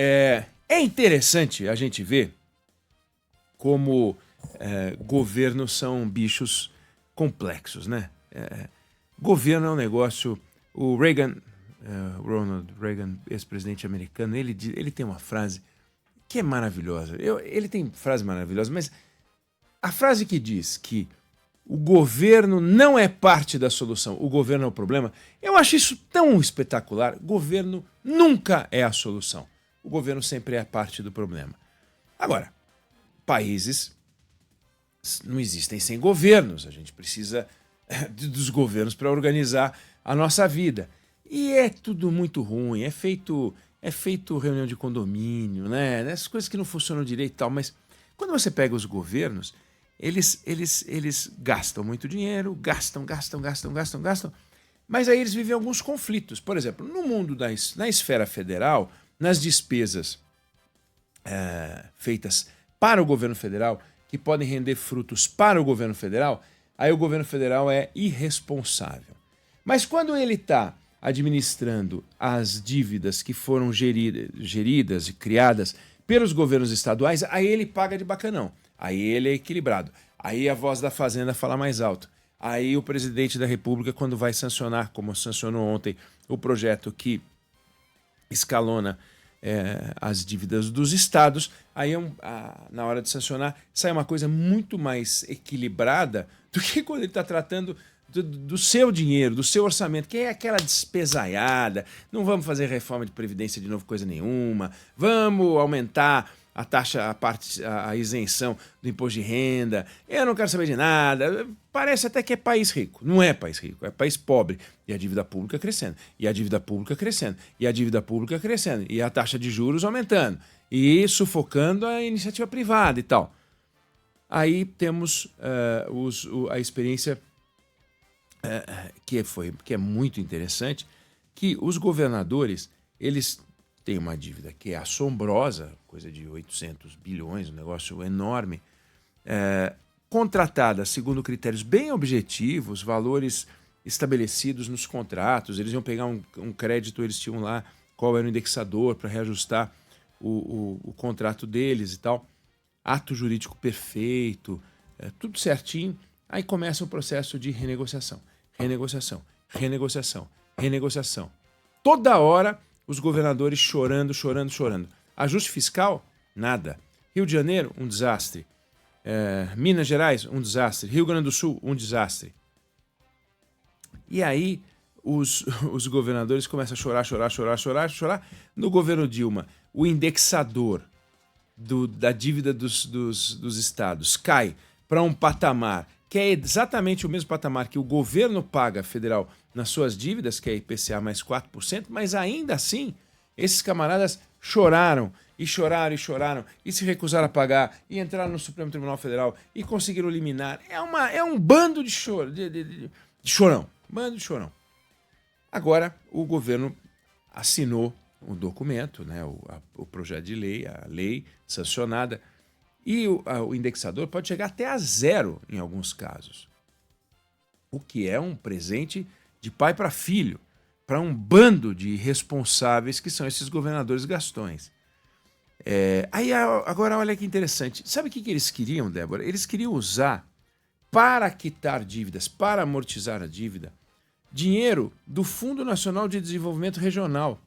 É interessante a gente ver como governos são bichos complexos, né? Governo é um negócio... O Reagan, Ronald Reagan, ex-presidente americano, ele tem uma frase que é maravilhosa. Ele tem frase maravilhosa, mas a frase que diz que o governo não é parte da solução, o governo é o problema, eu acho isso tão espetacular. Governo nunca é a solução. O governo sempre é parte do problema. Agora, países não existem sem governos. A gente precisa dos governos para organizar a nossa vida. E é tudo muito ruim. É feito reunião de condomínio, né? Essas coisas que não funcionam direito e tal. Mas quando você pega os governos, eles gastam muito dinheiro, gastam. Mas aí eles vivem alguns conflitos. Por exemplo, no mundo na esfera federal, nas despesas feitas para o governo federal, que podem render frutos para o governo federal, aí o governo federal é irresponsável. Mas quando ele está administrando as dívidas que foram geridas e criadas pelos governos estaduais, aí ele paga de bacanão. Aí ele é equilibrado. Aí a voz da Fazenda fala mais alto. Aí o presidente da República, quando vai sancionar, como sancionou ontem, o projeto que escalona as dívidas dos estados, aí na hora de sancionar sai uma coisa muito mais equilibrada do que quando ele está tratando do seu dinheiro, do seu orçamento, que é aquela despesaiada. Não vamos fazer reforma de previdência de novo, coisa nenhuma. Vamos aumentar a taxa, a isenção do imposto de renda. Eu não quero saber de nada. Parece até que é país rico. Não é país rico, é país pobre. E a dívida pública crescendo, e a dívida pública crescendo, e a dívida pública crescendo, e a taxa de juros aumentando, e sufocando a iniciativa privada e tal. Aí temos a experiência que é muito interessante, que os governadores, eles têm uma dívida que é assombrosa, coisa de 800 bilhões, um negócio enorme, contratada segundo critérios bem objetivos, valores estabelecidos nos contratos. Eles iam pegar um crédito, eles tinham lá qual era o indexador para reajustar o contrato deles e tal. Ato jurídico perfeito, tudo certinho. Aí começa o processo de renegociação. Toda hora os governadores chorando. Ajuste fiscal? Nada. Rio de Janeiro? Um desastre. Minas Gerais? Um desastre. Rio Grande do Sul? Um desastre. E aí os governadores começam a chorar. No governo Dilma, o indexador da dívida dos estados cai para um patamar que é exatamente o mesmo patamar que o governo paga federal nas suas dívidas, que é IPCA mais 4%, mas ainda assim, esses camaradas choraram e se recusaram a pagar e entraram no Supremo Tribunal Federal e conseguiram eliminar. É um bando de chorão. Bando de chorão. Agora, o governo assinou um documento, né, o projeto de lei, a lei sancionada, e o indexador pode chegar até a zero em alguns casos. O que é um presente de pai para filho, para um bando de irresponsáveis que são esses governadores gastões. Agora, olha que interessante. Sabe o que eles queriam, Débora? Eles queriam usar, para quitar dívidas, para amortizar a dívida, dinheiro do Fundo Nacional de Desenvolvimento Regional.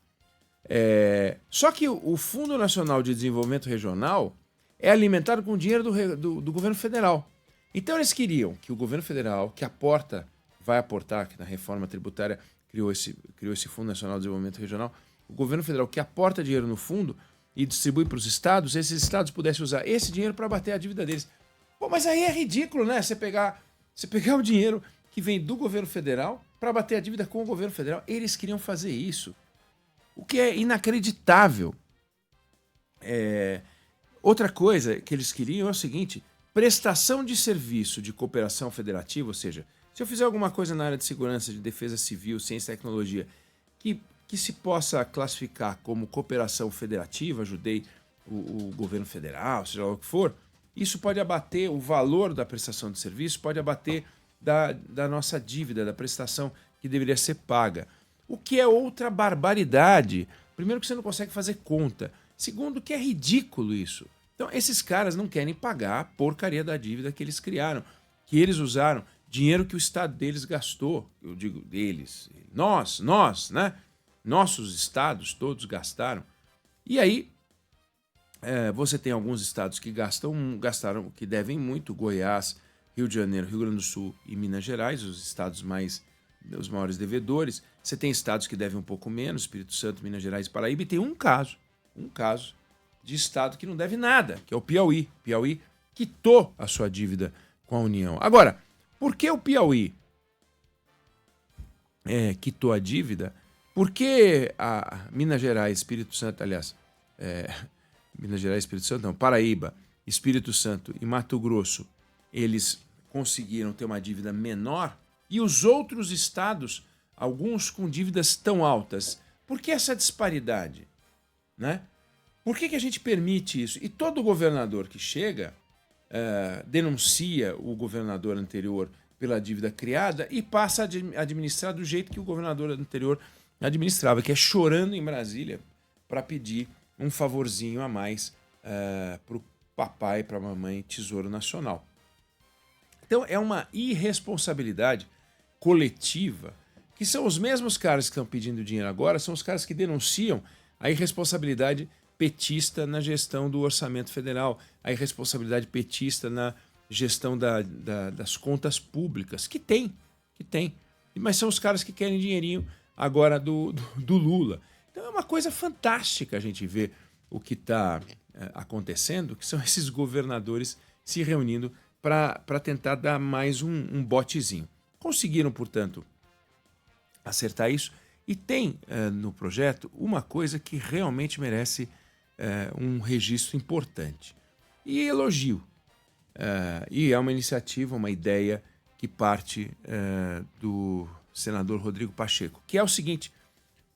Só que o Fundo Nacional de Desenvolvimento Regional é alimentado com dinheiro do governo federal. Então eles queriam que o governo federal, que vai aportar, que na reforma tributária criou esse Fundo Nacional de Desenvolvimento Regional, o governo federal que aporta dinheiro no fundo e distribui para os estados, esses estados pudessem usar esse dinheiro para abater a dívida deles. Pô, mas aí é ridículo, né? Você pegar o dinheiro que vem do governo federal para abater a dívida com o governo federal. Eles queriam fazer isso, o que é inacreditável. Outra coisa que eles queriam é o seguinte: prestação de serviço de cooperação federativa, ou seja, se eu fizer alguma coisa na área de segurança, de defesa civil, ciência e tecnologia, que se possa classificar como cooperação federativa, ajudei o governo federal, seja lá o que for, isso pode abater o valor da prestação de serviço, pode abater da nossa dívida, da prestação que deveria ser paga. O que é outra barbaridade. Primeiro que você não consegue fazer conta. Segundo, que é ridículo isso. Então, esses caras não querem pagar a porcaria da dívida que eles criaram, que eles usaram, dinheiro que o Estado deles gastou. Eu digo deles, nós, né? Nossos estados todos gastaram. E aí, você tem alguns estados que gastaram, que devem muito, Goiás, Rio de Janeiro, Rio Grande do Sul e Minas Gerais, os estados os maiores devedores. Você tem estados que devem um pouco menos, Espírito Santo, Minas Gerais e Paraíba, e tem um caso de estado que não deve nada, que é o Piauí. Piauí quitou a sua dívida com a União. Agora, por que o Piauí quitou a dívida? Por que a Minas Gerais, Espírito Santo, aliás, Minas Gerais, Espírito Santo, não, Paraíba, Espírito Santo e Mato Grosso, eles conseguiram ter uma dívida menor e os outros estados, alguns com dívidas tão altas? Por que essa disparidade? Né? Por que a gente permite isso? E todo governador que chega denuncia o governador anterior pela dívida criada e passa a administrar do jeito que o governador anterior administrava, que é chorando em Brasília para pedir um favorzinho a mais para o papai, para a mamãe, Tesouro Nacional. Então é uma irresponsabilidade coletiva, que são os mesmos caras que estão pedindo dinheiro agora, são os caras que denunciam a irresponsabilidade petista na gestão do orçamento federal, a irresponsabilidade petista na gestão das contas públicas, que tem, mas são os caras que querem dinheirinho agora do Lula. Então é uma coisa fantástica a gente ver o que está acontecendo, que são esses governadores se reunindo para tentar dar mais um botezinho. Conseguiram, portanto, acertar isso. E tem no projeto uma coisa que realmente merece um registro importante. E elogio. E é uma iniciativa, uma ideia que parte do senador Rodrigo Pacheco, que é o seguinte: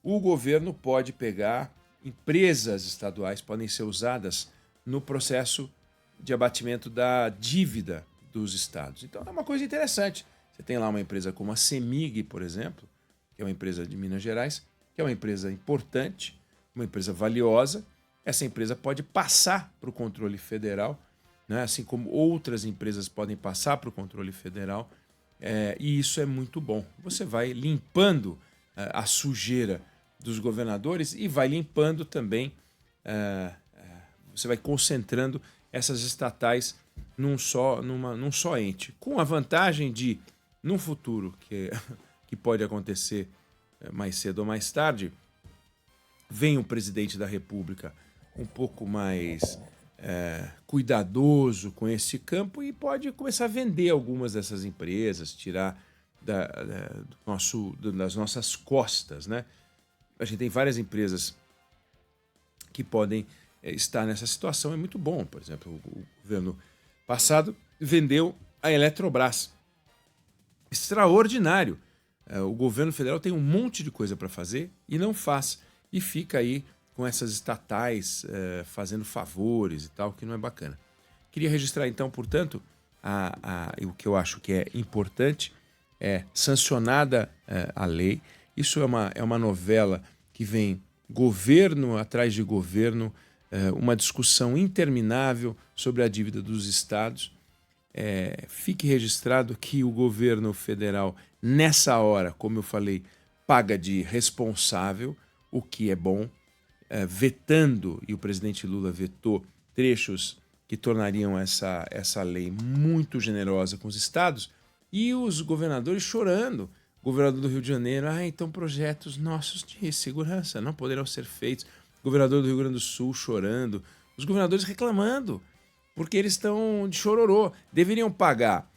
o governo pode pegar, empresas estaduais podem ser usadas no processo de abatimento da dívida dos estados. Então é uma coisa interessante. Você tem lá uma empresa como a CEMIG, por exemplo, que é uma empresa de Minas Gerais, que é uma empresa importante, uma empresa valiosa. Essa empresa pode passar para o controle federal, né? Assim como outras empresas podem passar para o controle federal, e isso é muito bom. Você vai limpando a sujeira dos governadores e vai limpando também, você vai concentrando essas estatais num só ente, com a vantagem de, num futuro que pode acontecer mais cedo ou mais tarde, vem o presidente da República um pouco mais cuidadoso com esse campo e pode começar a vender algumas dessas empresas, tirar das nossas costas, né? A gente tem várias empresas que podem estar nessa situação, é muito bom. Por exemplo, o governo passado vendeu a Eletrobras. Extraordinário. O governo federal tem um monte de coisa para fazer e não faz. E fica aí com essas estatais fazendo favores e tal, que não é bacana. Queria registrar então, portanto, o que eu acho que é importante é sancionada a lei. Isso é uma novela que vem governo atrás de governo, uma discussão interminável sobre a dívida dos estados. Fique registrado que o governo federal, nessa hora, como eu falei, paga de responsável, o que é bom, vetando, e o presidente Lula vetou trechos que tornariam essa lei muito generosa com os estados, e os governadores chorando. O governador do Rio de Janeiro, então projetos nossos de segurança não poderão ser feitos. O governador do Rio Grande do Sul chorando. Os governadores reclamando, porque eles estão de chororô. Deveriam pagar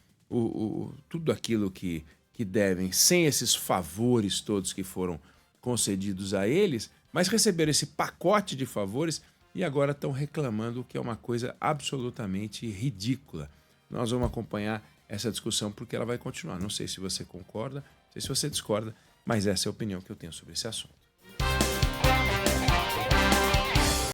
tudo aquilo que devem, sem esses favores todos que foram concedidos a eles, mas receberam esse pacote de favores e agora estão reclamando, que é uma coisa absolutamente ridícula. Nós vamos acompanhar essa discussão porque ela vai continuar. Não sei se você concorda, não sei se você discorda, mas essa é a opinião que eu tenho sobre esse assunto.